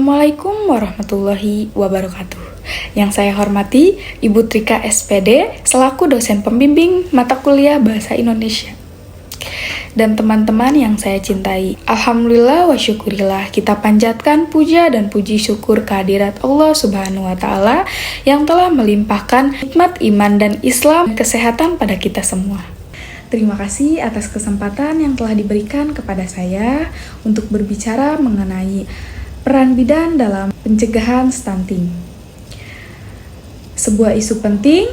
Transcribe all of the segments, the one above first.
Assalamualaikum warahmatullahi wabarakatuh. Yang saya hormati Ibu Trika SPD selaku dosen pembimbing mata kuliah Bahasa Indonesia. Dan teman-teman yang saya cintai, alhamdulillah wa syukurillah, kita panjatkan puja dan puji syukur kehadirat Allah Subhanahu wa taala yang telah melimpahkan nikmat iman dan Islam kesehatan pada kita semua. Terima kasih atas kesempatan yang telah diberikan kepada saya untuk berbicara mengenai peran bidan dalam pencegahan stunting. Sebuah isu penting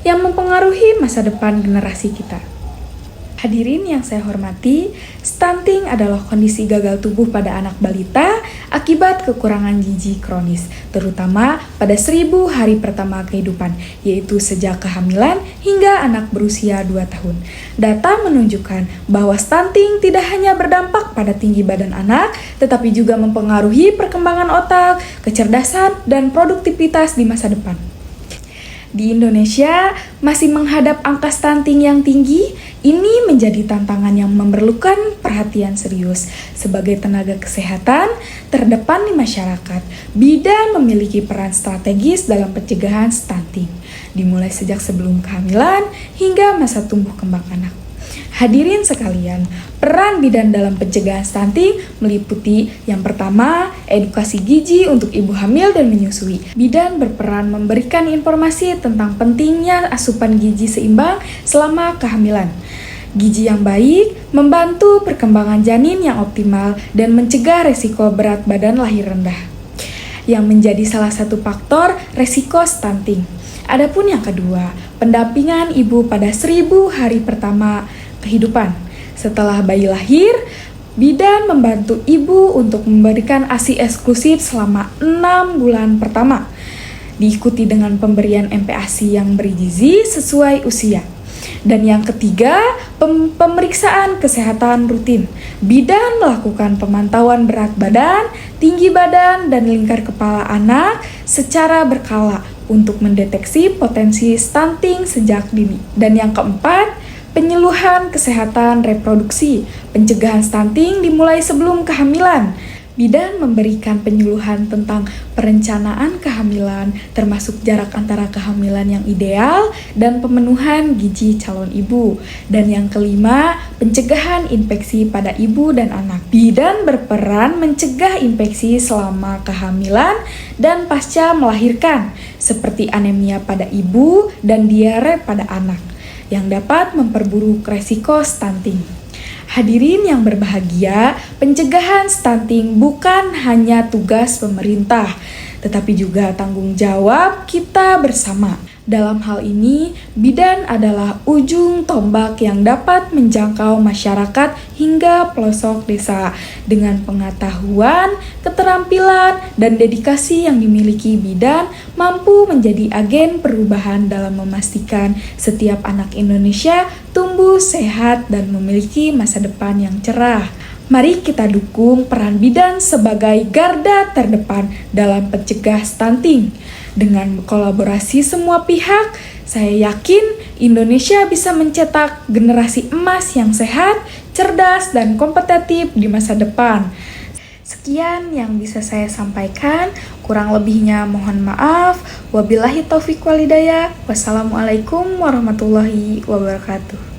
yang mempengaruhi masa depan generasi kita. Hadirin yang saya hormati, stunting adalah kondisi gagal tubuh pada anak balita akibat kekurangan gizi kronis, terutama pada 1000 hari pertama kehidupan, yaitu sejak kehamilan hingga anak berusia 2 tahun. Data menunjukkan bahwa stunting tidak hanya berdampak pada tinggi badan anak, tetapi juga mempengaruhi perkembangan otak, kecerdasan, dan produktivitas di masa depan. Di Indonesia masih menghadap angka stunting yang tinggi. Ini menjadi tantangan yang memerlukan perhatian serius. Sebagai tenaga kesehatan terdepan di masyarakat, bidan memiliki peran strategis dalam pencegahan stunting, dimulai sejak sebelum kehamilan hingga masa tumbuh kembang anak. Hadirin sekalian, peran bidan dalam pencegahan stunting meliputi yang pertama, edukasi gizi untuk ibu hamil dan menyusui. Bidan berperan memberikan informasi tentang pentingnya asupan gizi seimbang selama kehamilan. Gizi yang baik membantu perkembangan janin yang optimal dan mencegah resiko berat badan lahir rendah, yang menjadi salah satu faktor resiko stunting. Adapun yang kedua, pendampingan ibu pada 1000 hari pertama kehidupan. Setelah bayi lahir, bidan membantu ibu untuk memberikan ASI eksklusif selama 6 bulan pertama, diikuti dengan pemberian MPASI yang bergizi sesuai usia. Dan yang ketiga, pemeriksaan kesehatan rutin. Bidan melakukan pemantauan berat badan, tinggi badan, dan lingkar kepala anak secara berkala untuk mendeteksi potensi stunting sejak dini. Dan yang keempat, penyuluhan kesehatan reproduksi. Pencegahan stunting dimulai sebelum kehamilan. Bidan memberikan penyuluhan tentang perencanaan kehamilan, termasuk jarak antara kehamilan yang ideal dan pemenuhan gizi calon ibu. Dan yang kelima, pencegahan infeksi pada ibu dan anak. Bidan berperan mencegah infeksi selama kehamilan dan pasca melahirkan, seperti anemia pada ibu dan diare pada anak, yang dapat memperburuk resiko stunting. Hadirin yang berbahagia, pencegahan stunting bukan hanya tugas pemerintah, tetapi juga tanggung jawab kita bersama. Dalam hal ini, bidan adalah ujung tombak yang dapat menjangkau masyarakat hingga pelosok desa. Dengan pengetahuan, keterampilan, dan dedikasi yang dimiliki bidan mampu menjadi agen perubahan dalam memastikan setiap anak Indonesia tumbuh sehat dan memiliki masa depan yang cerah. Mari kita dukung peran bidan sebagai garda terdepan dalam pencegah stunting. Dengan kolaborasi semua pihak, saya yakin Indonesia bisa mencetak generasi emas yang sehat, cerdas, dan kompetitif di masa depan. Sekian yang bisa saya sampaikan, kurang lebihnya mohon maaf. Wabillahi taufiq walhidayah. Wassalamualaikum warahmatullahi wabarakatuh.